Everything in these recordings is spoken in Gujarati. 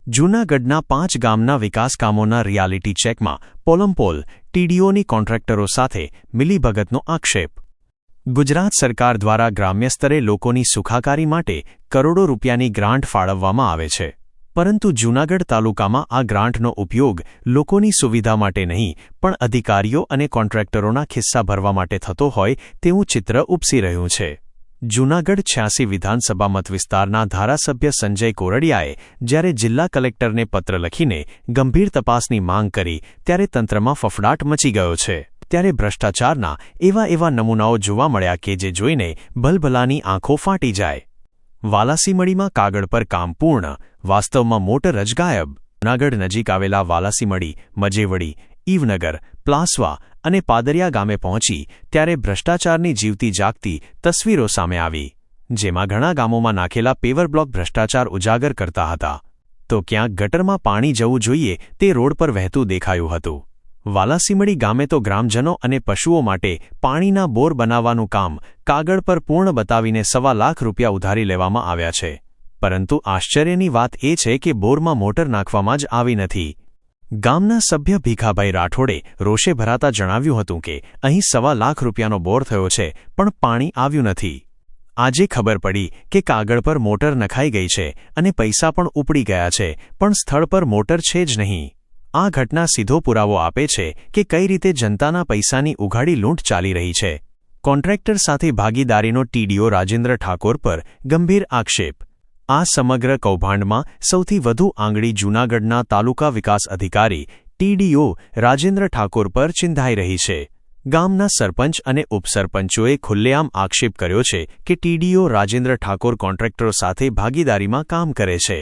જૂનાગઢના 5 ગામના વિકાસ કામોના રિયાલિટી ચેકમાં પોલમપોલ ટીડીઓની કોન્ટ્રાક્ટરો સાથે મિલીભગતનો આક્ષેપ। ગુજરાત સરકાર દ્વારા ગ્રામ્ય સ્તરે લોકોની સુખાકારી માટે કરોડો રૂપિયાની ગ્રાન્ટ ફાળવવામાં આવે છે, પરંતુ જૂનાગઢ તાલુકામાં આ ગ્રાન્ટનો ઉપયોગ લોકોની સુવિધા માટે નહીં પણ અધિકારીઓ અને કોન્ટ્રાક્ટરોના ખિસ્સા ભરવા માટે થતો હોય તેવું ચિત્ર ઉપસી રહ્યું છે। જૂનાગઢ 86 વિધાનસભા મતવિસ્તારના ધારાસભ્ય સંજય કોરડિયાએ જ્યારે જિલ્લા કલેક્ટરને પત્ર લખીને ગંભીર તપાસની માંગ કરી ત્યારે તંત્રમાં ફફડાટ મચી ગયો છે। ત્યારે ભ્રષ્ટાચારના એવા નમૂનાઓ જોવા મળ્યા કે જે જોઈને ભલભલાની આંખો ફાટી જાય। વાલાસીમડીમાં કાગળ પર કામ પૂર્ણ, વાસ્તવમાં મોટર જ ગાયબ। જૂનાગઢ નજીક આવેલા વાલાસીમડી, મજેવડી, ઈવનગર, પ્લાસવા અને પાદરિયા ગામે પહોંચી ત્યારે ભ્રષ્ટાચારની જીવતી જાગતી તસવીરો સામે આવી, જેમાં ઘણા ગામોમાં નાખેલા પેવર બ્લોક ભ્રષ્ટાચાર ઉજાગર કરતા હતા, તો ક્યાંક ગટરમાં પાણી જવું જોઈએ તે રોડ પર વહેતું દેખાયું હતું। વાલાસીમડી ગામે તો ગ્રામજનો અને પશુઓ માટે પાણીના બોર બનાવવાનું કામ કાગળ પર પૂર્ણ બતાવીને ₹1.25 લાખ ઉધારી લેવામાં આવ્યા છે, પરંતુ આશ્ચર્યની વાત એ છે કે બોરમાં મોટર નાખવામાં જ આવી નથી। ગામના સભ્ય ભીખાભાઈ રાઠોડે રોષે ભરાતા જણાવ્યું હતું કે અહીં ₹1.25 લાખનો બોર થયો છે પણ પાણી આવ્યું નથી। આજે ખબર પડી કે કાગળ પર મોટર નખાઈ ગઈ છે અને પૈસા પણ ઉપડી ગયા છે, પણ સ્થળ પર મોટર છે જ નહીં। આ ઘટના સીધો પુરાવો આપે છે કે કઈ રીતે જનતાના પૈસાની ઉઘાડી લૂંટ ચાલી રહી છે। કોન્ટ્રાક્ટર સાથે ભાગીદારીનો ટીડીઓ રાજેન્દ્ર ઠાકોર પર ગંભીર આક્ષેપ। આ સમગ્ર કૌભાંડમાં સૌથી વધુ આંગળી જૂનાગઢના તાલુકા વિકાસ અધિકારી ટીડીઓ રાજેન્દ્ર ઠાકોર પર ચિંધાઈ રહી છે। ગામના સરપંચ અને ઉપસરપંચોએ ખુલ્લેઆમ આક્ષેપ કર્યો છે કે ટીડીઓ રાજેન્દ્ર ઠાકોર કોન્ટ્રાક્ટરો સાથે ભાગીદારીમાં કામ કરે છે।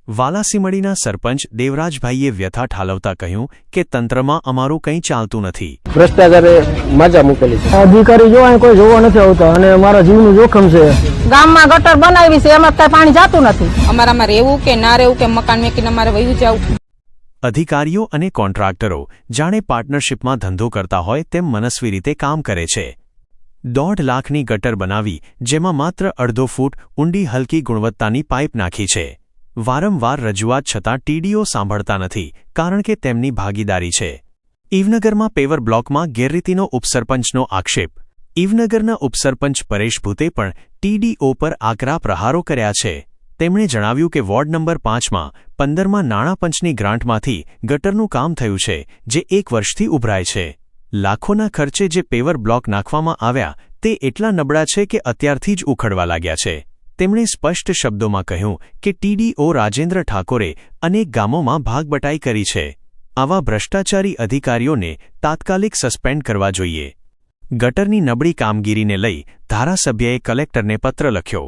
વાલાસીમડીના સરપંચ દેવરાજભાઈએ વ્યથા ઠાલવતા કહ્યું કે તંત્રમાં અમારું કંઈ ચાલતું નથી। ભ્રષ્ટાચારે મજા મૂકેલી છે। અધિકારી જો અહીં કોઈ જોવા નથી આવતા અને અમારા જીવનું જોખમ છે। ગામમાં ગટર બનાવી છે એમાં કઈ પાણી જાતું નથી। અમારામાં રહેવું કે ના રહેવું કે મકાન મેકીને અમારે વયું જવું। અધિકારીઓ અને કોન્ટ્રાક્ટરો જાણે પાર્ટનરશિપમાં ધંધો કરતા હોય તેમ મનસ્વી રીતે કામ કરે છે। 1.5 લાખની ગટર બનાવી જેમાં માત્ર અડધો ફૂટ ઊંડી હલકી ગુણવત્તાની પાઇપ નાખી છે। વારંવાર રજૂઆત છતાં ટીડીઓ સાંભળતા નથી કારણ કે તેમની ભાગીદારી છે। ઈવનગરમાં પેવર બ્લોકમાં ગેરરીતિનો ઉપસરપંચનો આક્ષેપ। ઈવનગરના ઉપસરપંચ પરેશ ભૂતે પણ ટીડીઓ પર આકરા પ્રહારો કર્યા છે। તેમણે જણાવ્યું કે વોર્ડ નંબર 5માં 15માં નાણાં પંચની ગ્રાન્ટમાંથી ગટરનું કામ થયું છે જે 1 વર્ષથી ઉભરાય છે। લાખોના ખર્ચે જે પેવર બ્લોક નાખવામાં આવ્યા તે એટલા નબળા છે કે અત્યારથી જ ઉખડવા લાગ્યા છે। તેમણે સ્પષ્ટ શબ્દોમાં કહ્યું કે ટીડીઓ રાજેન્દ્ર ઠાકોરે અનેક ગામોમાં ભાગબટાઈ કરી છે। આવા ભ્રષ્ટાચારી અધિકારીઓને તાત્કાલિક સસ્પેન્ડ કરવા જોઈએ। ગટરની નબળી કામગીરીને લઈ ધારાસભ્યએ કલેક્ટરને પત્ર લખ્યો।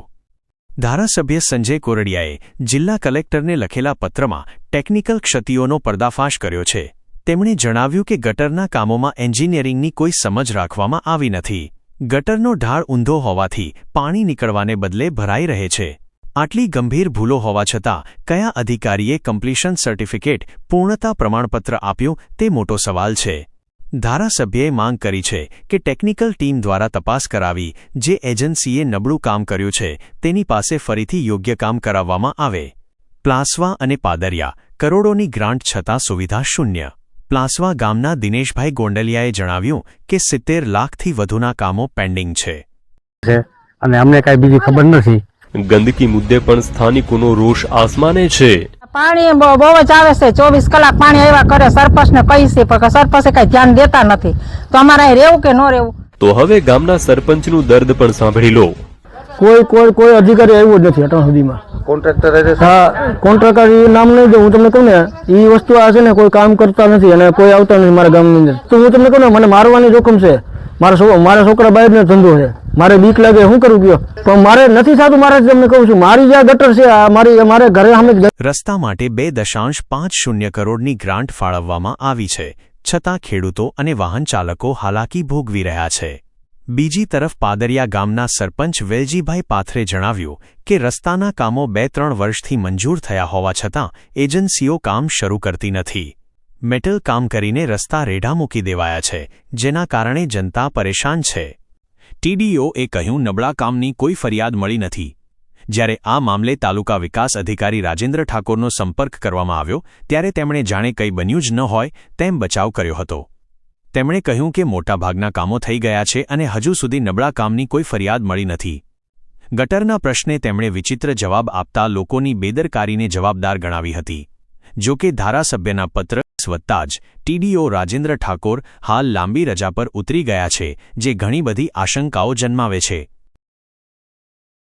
ધારાસભ્ય સંજય કોરડિયાએ જિલ્લા કલેક્ટરને લખેલા પત્રમાં ટેકનિકલ ક્ષતિઓનો પર્દાફાશ કર્યો છે। તેમણે જણાવ્યું કે ગટરના કામોમાં એન્જિનિયરિંગની કોઈ સમજ રાખવામાં આવી નથી। ગટરનો ઢાળ ઊંધો હોવાથી પાણી નીકળવાને બદલે ભરાઈ રહે છે। આટલી ગંભીર ભૂલો હોવા છતાં કયા અધિકારીએ કમ્પ્લીશન સર્ટિફિકેટ પૂર્ણતા પ્રમાણપત્ર આપ્યું તે મોટો સવાલ છે। ધારાસભ્યએ માંગ કરી છે કે ટેકનિકલ ટીમ દ્વારા તપાસ કરાવી જે એજન્સીએ નબળું કામ કર્યું છે તેની પાસે ફરીથી યોગ્ય કામ કરાવવામાં આવે। પ્લાસવા અને પાદરિયા કરોડોની ગ્રાન્ટ છતાં સુવિધા શૂન્ય। પ્લાસવા ગામના દિનેશભાઈ ગોંડલિયાએ જણાવ્યું કે 70 લાખથી વધુના કામો પેન્ડિંગ છે અને અમને કઈ બીજી ખબર નથી। ગંદકી મુદ્દે પણ સ્થાનિકોનો રોષ આસમાને છે। પાણી બહુ જ આવે છે, 24 કલાક પાણી આવ્યા કરે। સરપંચને કહી છે પણ સરપંચે કઈ ધ્યાન દેતા નથી, તો અમારે રહેવું કે ન રહેવું। તો હવે ગામના સરપંચનું દર્દ પણ સાંભળી લો। કોઈ અધિકારી આવ્યો જ નથી અત્યાર સુધીમાં। કોન્ટ્રાક્ટર હા, કોન્ટ્રાક્ટર નામ નહીં દઉં, હું તમને કહું ને એ વસ્તુ આ છે ને કોઈ કામ કરતા નથી અને કોઈ આવતા નથી મારા ગામની અંદર। તો હું તમને કહું ને મને મારવાની જોખમ છે। મારા છોકરા બહારનો ધંધો છે, મારે બીક લાગે શું કરું કયો, પણ મારે નથી થતું। મારે તમને કહું છું મારી જ્યાં ગટર છે મારે ઘરે સામે રસ્તા માટે 2.50 કરોડની ગ્રાન્ટ ફાળવવામાં આવી છે, છતાં ખેડૂતો અને વાહન ચાલકો હાલાકી ભોગવી રહ્યા છે। બીજી તરફ પાદરિયા ગામના સરપંચ વેલજીભાઈ પાથરે જણાવ્યું કે રસ્તાના કામો 2-3 વર્ષથી મંજૂર થયા હોવા છતાં એજન્સીઓ કામ શરૂ કરતી નથી। મેટલ કામ કરીને રસ્તા રેઢા મૂકી દેવાયા છે, જેના કારણે જનતા પરેશાન છે। ટીડીઓએ કહ્યું નબળા કામની કોઈ ફરિયાદ મળી નથી। જ્યારે આ મામલે તાલુકા વિકાસ અધિકારી રાજેન્દ્ર ઠાકોરનો સંપર્ક કરવામાં આવ્યો ત્યારે તેમણે જાણે કંઈ બન્યું જ ન હોય તેમ બચાવ કર્યો હતો. તેમણે કહ્યું કે મોટાભાગના કામો થઈ ગયા છે અને હજુ સુધી નબળા કામની કોઈ ફરિયાદ મળી નથી. ગટરના પ્રશ્ને તેમણે વિચિત્ર જવાબ આપતા લોકોની બેદરકારીને જવાબદાર ગણાવી હતી. જો કે ધારાસભ્યના પત્ર વધતા જ ટીડીઓ રાજેન્દ્ર ઠાકોર હાલ લાંબી રજા પર ઉતરી ગયા છે, જે ઘણી બધી આશંકાઓ જન્માવે છે.